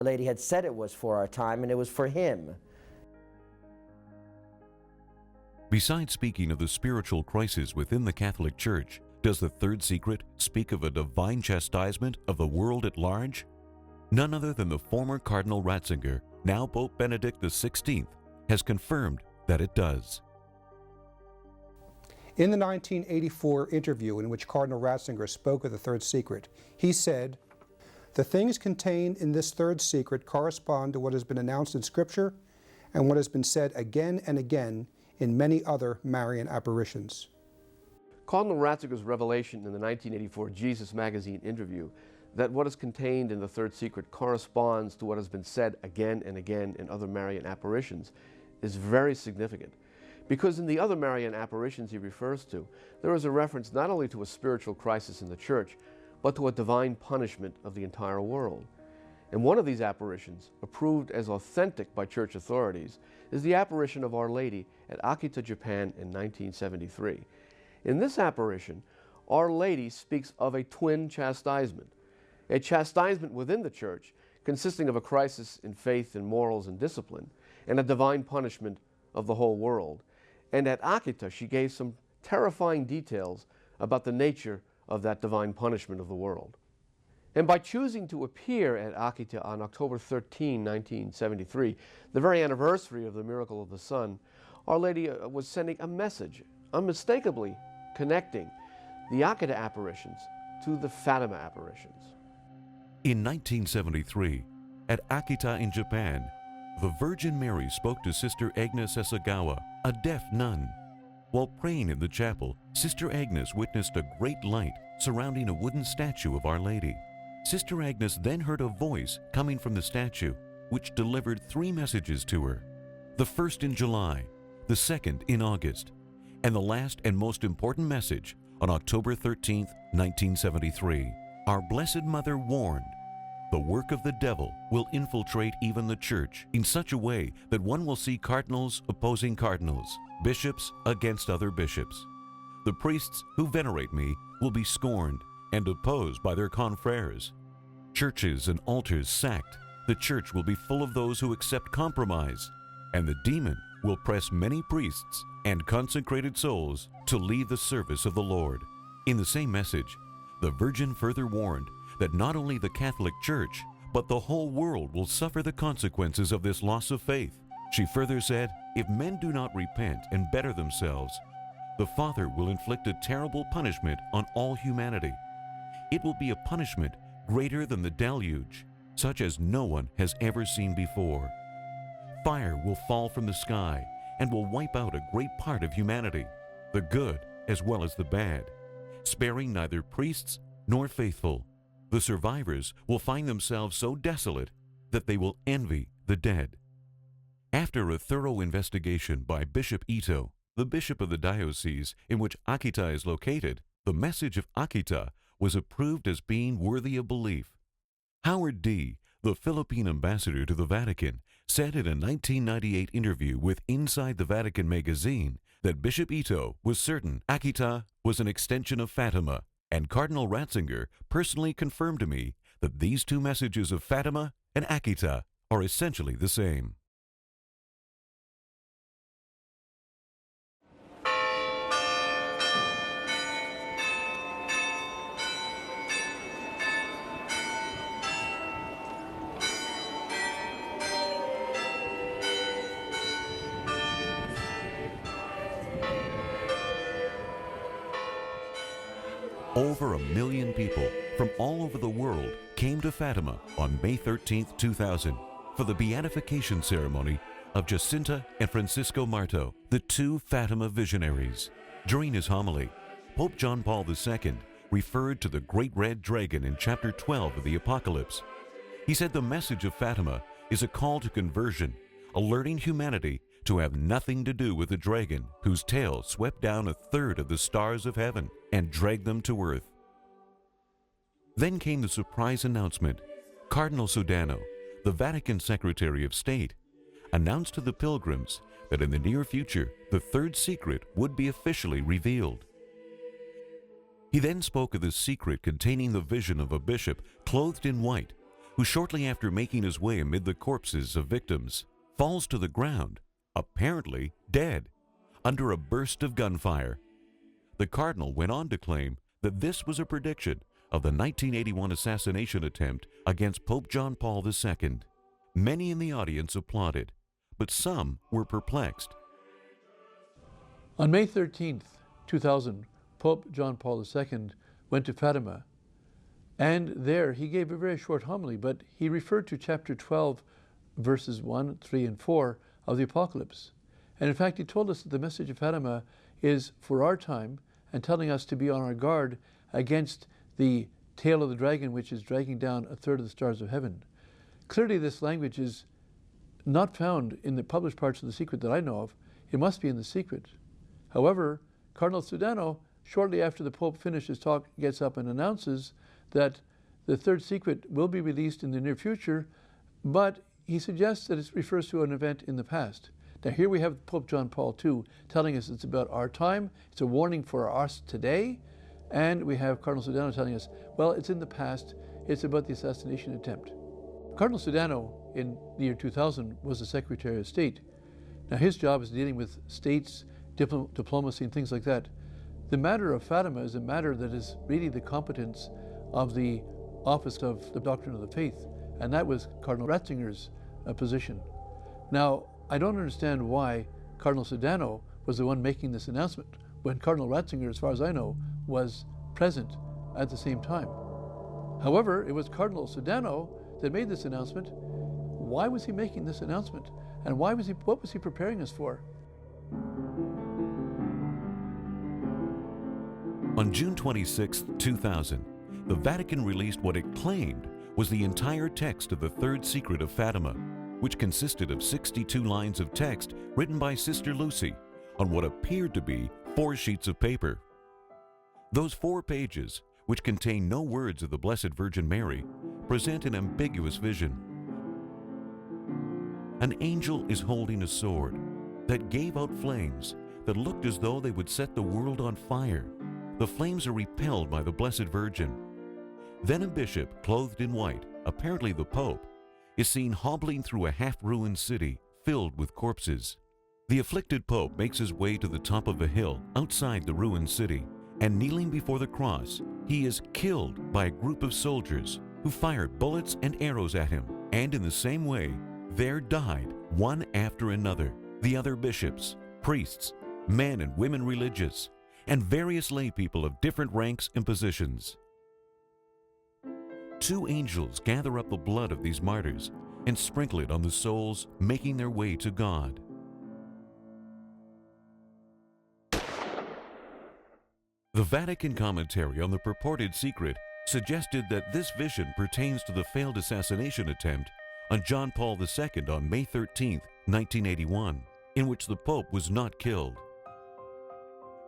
The lady had said it was for our time, and it was for him. Besides speaking of the spiritual crisis within the Catholic Church, does the third secret speak of a divine chastisement of the world at large? None other than the former Cardinal Ratzinger, now Pope Benedict XVI, has confirmed that it does. In the 1984 interview in which Cardinal Ratzinger spoke of the third secret, he said, "The things contained in this third secret correspond to what has been announced in Scripture and what has been said again and again in many other Marian apparitions." Cardinal Ratzinger's revelation in the 1984 Jesus magazine interview that what is contained in the third secret corresponds to what has been said again and again in other Marian apparitions is very significant, because in the other Marian apparitions he refers to, there is a reference not only to a spiritual crisis in the Church, but to a divine punishment of the entire world. And one of these apparitions, approved as authentic by Church authorities, is the apparition of Our Lady at Akita, Japan in 1973. In this apparition, Our Lady speaks of a twin chastisement, a chastisement within the Church consisting of a crisis in faith and morals and discipline, and a divine punishment of the whole world. And at Akita, she gave some terrifying details about the nature of that divine punishment of the world. And by choosing to appear at Akita on October 13, 1973, the very anniversary of the miracle of the sun, Our Lady was sending a message, unmistakably connecting the Akita apparitions to the Fatima apparitions. In 1973, at Akita in Japan, the Virgin Mary spoke to Sister Agnes Esagawa, a deaf nun. While praying in the chapel, Sister Agnes witnessed a great light surrounding a wooden statue of Our Lady. Sister Agnes then heard a voice coming from the statue, which delivered 3 messages to her. The first in July, the second in August, and the last and most important message on October 13, 1973. Our Blessed Mother warned, the work of the devil will infiltrate even the Church in such a way that one will see cardinals opposing cardinals, bishops against other bishops. The priests who venerate me will be scorned and opposed by their confreres. Churches and altars sacked, the Church will be full of those who accept compromise, and the demon will press many priests and consecrated souls to leave the service of the Lord. In the same message, the Virgin further warned that not only the Catholic Church, but the whole world will suffer the consequences of this loss of faith. She further said, if men do not repent and better themselves, the Father will inflict a terrible punishment on all humanity. It will be a punishment greater than the deluge, such as no one has ever seen before. Fire will fall from the sky and will wipe out a great part of humanity, the good as well as the bad, sparing neither priests nor faithful. The survivors will find themselves so desolate that they will envy the dead. After a thorough investigation by Bishop Ito, the bishop of the diocese in which Akita is located, the message of Akita was approved as being worthy of belief. Howard D., the Philippine ambassador to the Vatican, said in a 1998 interview with Inside the Vatican magazine that Bishop Ito was certain Akita was an extension of Fatima, and Cardinal Ratzinger personally confirmed to me that these 2 messages of Fatima and Akita are essentially the same. Over 1 million people from all over the world came to Fatima on May 13, 2000 for the beatification ceremony of Jacinta and Francisco Marto, the 2 Fatima visionaries. During his homily, Pope John Paul II referred to the Great Red Dragon in chapter 12 of the Apocalypse. He said the message of Fatima is a call to conversion, alerting humanity to have nothing to do with the dragon whose tail swept down 1/3 of the stars of heaven and dragged them to earth. Then came the surprise announcement. Cardinal Sodano, the Vatican Secretary of State, announced to the pilgrims that in the near future the third secret would be officially revealed. He then spoke of the secret containing the vision of a bishop clothed in white, who shortly after making his way amid the corpses of victims, falls to the ground, apparently dead, under a burst of gunfire. The cardinal went on to claim that this was a prediction of the 1981 assassination attempt against Pope John Paul II. Many in the audience applauded, but some were perplexed. On May 13th, 2000, Pope John Paul II went to Fatima, and there he gave a very short homily, but he referred to chapter 12, verses 1, 3, and 4 of the Apocalypse. And in fact, he told us that the message of Fatima is for our time and telling us to be on our guard against the tail of the dragon, which is dragging down a third of the stars of heaven. Clearly, this language is not found in the published parts of the secret that I know of. It must be in the secret. However, Cardinal Sodano, shortly after the Pope finished his talk, gets up and announces that the third secret will be released in the near future, but he suggests that it refers to an event in the past. Now here we have Pope John Paul II telling us it's about our time, it's a warning for us today, and we have Cardinal Sodano telling us, well, it's in the past, it's about the assassination attempt. Cardinal Sodano, in the year 2000, was the Secretary of State. Now his job is dealing with states, diplomacy, and things like that. The matter of Fatima is a matter that is really the competence of the Office of the Doctrine of the Faith, and that was Cardinal Ratzinger's position. Now, I don't understand why Cardinal Sodano was the one making this announcement when Cardinal Ratzinger, as far as I know, was present at the same time. However, it was Cardinal Sodano that made this announcement. Why was he making this announcement? And what was he preparing us for? On June 26, 2000, the Vatican released what it claimed was the entire text of the Third Secret of Fatima, which consisted of 62 lines of text written by Sister Lucy on what appeared to be 4 sheets of paper. Those 4 pages, which contain no words of the Blessed Virgin Mary, present an ambiguous vision. An angel is holding a sword that gave out flames that looked as though they would set the world on fire. The flames are repelled by the Blessed Virgin. Then a bishop, clothed in white, apparently the Pope, is seen hobbling through a half-ruined city filled with corpses. The afflicted Pope makes his way to the top of a hill outside the ruined city, and kneeling before the cross, he is killed by a group of soldiers who fired bullets and arrows at him, and in the same way, there died, one after another, the other bishops, priests, men and women religious, and various lay people of different ranks and positions. 2 angels gather up the blood of these martyrs and sprinkle it on the souls making their way to God. The Vatican commentary on the purported secret suggested that this vision pertains to the failed assassination attempt on John Paul II on May 13, 1981, in which the Pope was not killed.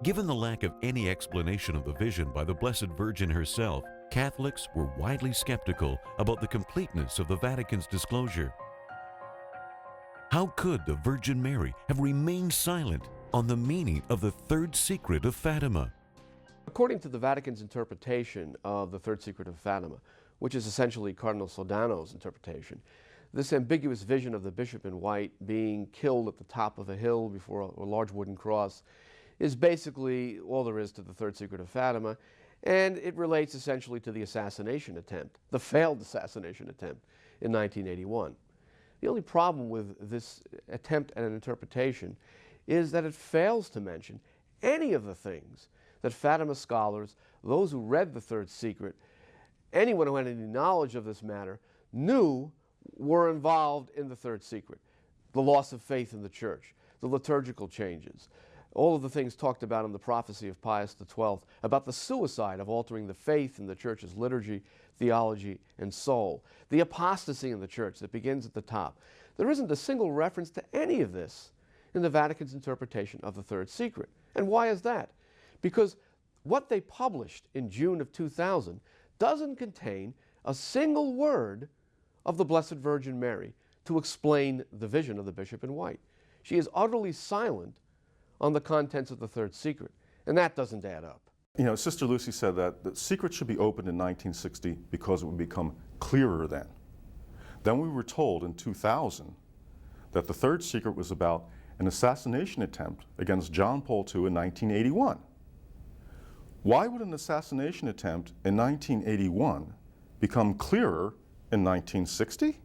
Given the lack of any explanation of the vision by the Blessed Virgin herself, Catholics were widely skeptical about the completeness of the Vatican's disclosure. How could the Virgin Mary have remained silent on the meaning of the Third Secret of Fatima? According to the Vatican's interpretation of the Third Secret of Fatima, which is essentially Cardinal Sodano's interpretation, this ambiguous vision of the bishop in white being killed at the top of a hill before a large wooden cross is basically all there is to the Third Secret of Fatima, and it relates essentially to the assassination attempt, the failed assassination attempt in 1981. The only problem with this attempt at an interpretation is that it fails to mention any of the things that Fatima scholars, those who read the Third Secret, anyone who had any knowledge of this matter, knew were involved in the Third Secret. The loss of faith in the Church, the liturgical changes, all of the things talked about in the prophecy of Pius XII about the suicide of altering the faith in the Church's liturgy, theology, and soul, the apostasy in the Church that begins at the top. There isn't a single reference to any of this in the Vatican's interpretation of the Third Secret. And why is that? Because what they published in June of 2000 doesn't contain a single word of the Blessed Virgin Mary to explain the vision of the bishop in white. She is utterly silent on the contents of the Third Secret, and that doesn't add up. You know, Sister Lucy said that the secret should be opened in 1960 because it would become clearer then. Then we were told in 2000 that the third secret was about an assassination attempt against John Paul II in 1981. Why would an assassination attempt in 1981 become clearer in 1960?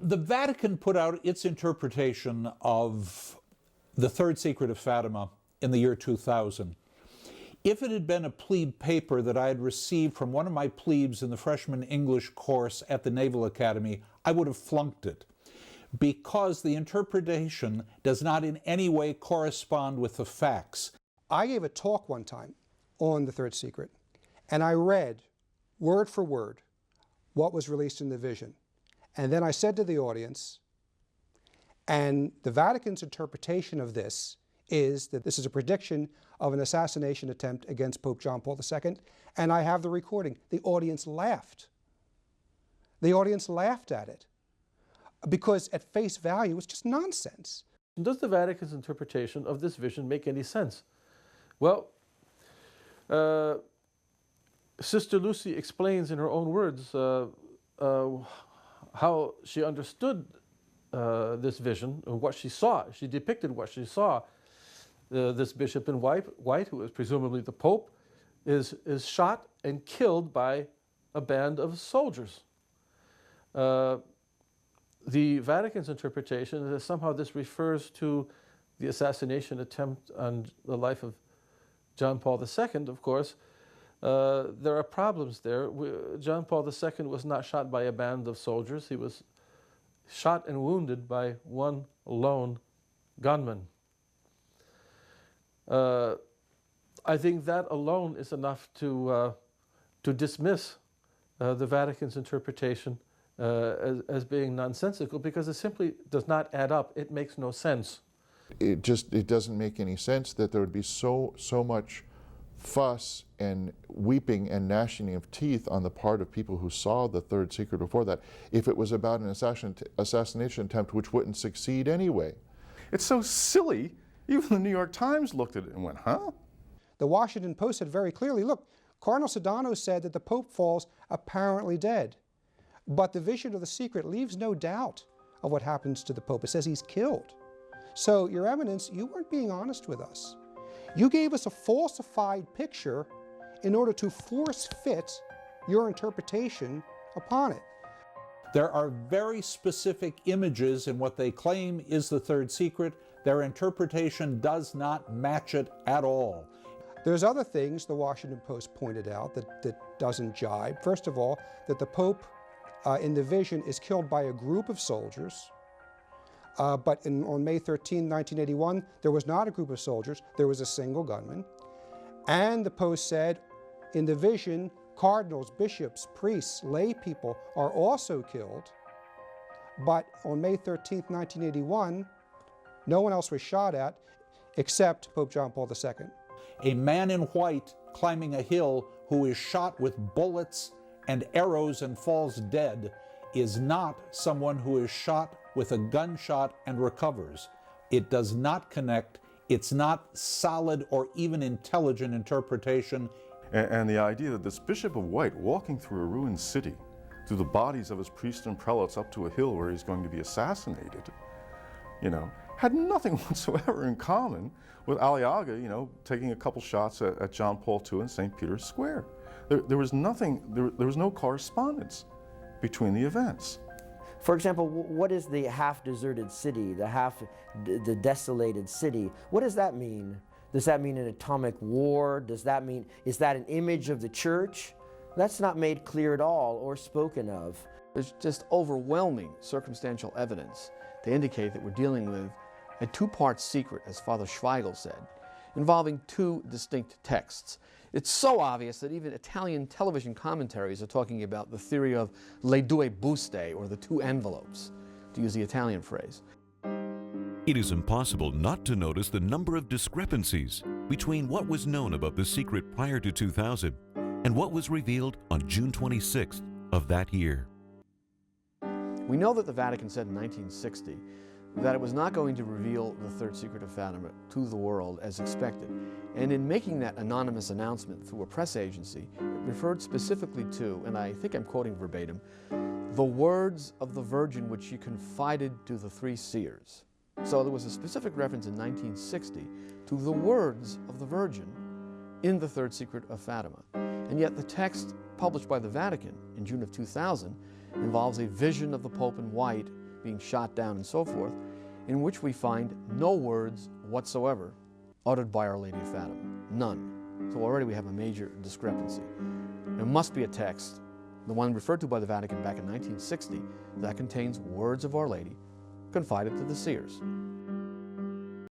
The Vatican put out its interpretation of the third secret of Fatima in the year 2000. If it had been a plebe paper that I had received from one of my plebes in the freshman English course at the Naval Academy, I would have flunked it, because the interpretation does not in any way correspond with the facts. I gave a talk one time on the third secret, and I read word for word what was released in the vision. And then I said to the audience, and the Vatican's interpretation of this is that this is a prediction of an assassination attempt against Pope John Paul II, and I have the recording. The audience laughed. The audience laughed at it, because at face value, it's just nonsense. Does the Vatican's interpretation of this vision make any sense? Well, Sister Lucy explains in her own words how she understood this vision, or what she saw. She depicted what she saw. This bishop in white, who is presumably the Pope, is shot and killed by a band of soldiers. The Vatican's interpretation is that somehow this refers to the assassination attempt on the life of John Paul II, of course. There are problems there. John Paul II was not shot by a band of soldiers. He was shot and wounded by one lone gunman. I think that alone is enough to dismiss the Vatican's interpretation as being nonsensical, because it simply does not add up. It makes no sense. It doesn't make any sense that there would be so much fuss and weeping and gnashing of teeth on the part of people who saw the third secret before that, if it was about an assassination attempt which wouldn't succeed anyway. It's so silly, even the New York Times looked at it and went, huh? The Washington Post said very clearly, look, Cardinal Sodano said that the Pope falls apparently dead, but the vision of the secret leaves no doubt of what happens to the Pope. It says he's killed. So, Your Eminence, you weren't being honest with us. You gave us a falsified picture in order to force fit your interpretation upon it. There are very specific images in what they claim is the third secret. Their interpretation does not match it at all. There's other things the Washington Post pointed out that doesn't jibe. First of all, that the Pope in the vision is killed by a group of soldiers. But on May 13, 1981, there was not a group of soldiers, there was a single gunman. And the Post said, in the vision, cardinals, bishops, priests, lay people are also killed. But on May 13, 1981, no one else was shot at except Pope John Paul II. A man in white climbing a hill who is shot with bullets and arrows and falls dead is not someone who is shot with a gunshot and recovers. It does not connect. It's not solid or even intelligent interpretation. And the idea that this Bishop of White walking through a ruined city, through the bodies of his priests and prelates up to a hill where he's going to be assassinated, had nothing whatsoever in common with Aliaga, taking a couple shots at John Paul II in St. Peter's Square. There was nothing, there was no correspondence between the events. For example, what is the half-deserted city, the desolated city? What does that mean? Does that mean an atomic war? Does that mean, is that an image of the church? That's not made clear at all or spoken of. There's just overwhelming circumstantial evidence to indicate that we're dealing with a two-part secret, as Father Schweigel said, involving two distinct texts. It's so obvious that even Italian television commentaries are talking about the theory of le due buste, or the two envelopes, to use the Italian phrase. It is impossible not to notice the number of discrepancies between what was known about the secret prior to 2000 and what was revealed on June 26th of that year. We know that the Vatican said in 1960 that it was not going to reveal the third secret of Fatima to the world as expected. And in making that anonymous announcement through a press agency, it referred specifically to, and I think I'm quoting verbatim, the words of the Virgin which she confided to the three seers. So there was a specific reference in 1960 to the words of the Virgin in the Third Secret of Fatima. And yet the text published by the Vatican in June of 2000 involves a vision of the Pope in white being shot down and so forth, in which we find no words whatsoever uttered by Our Lady of Fatima. None. So already we have a major discrepancy. There must be a text, the one referred to by the Vatican back in 1960, that contains words of Our Lady confided to the seers.